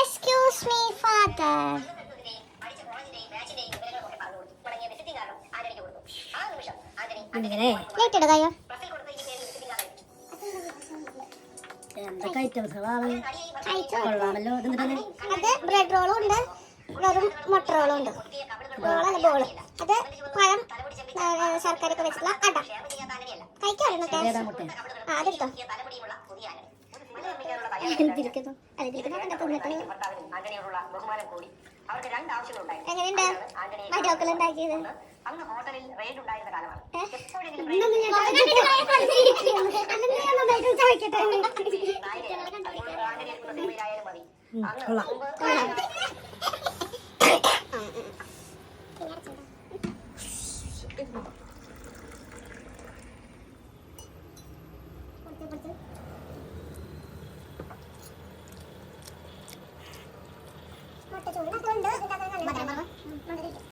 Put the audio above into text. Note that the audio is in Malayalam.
Excuse me, father. ലേറ്റ് എടുക്കായോ? എന്തൊക്കെ ഐറ്റംസുകളാണ് കൊള്ളാമല്ലോ. അത് ബ്രെഡ് റോളും ഉണ്ട്, വെറും മുട്ട റോളും ഉണ്ട്. റോളല്ല ബോള്. അത് പഴം ശർക്കരയൊക്കെ വെച്ചിട്ടുള്ള അട. കഴിക്കാറുണ്ട്. അതെടുത്തോ. എങ്ങനെയുണ്ട് മരോക്കൾ ഉണ്ടാക്കിയത്?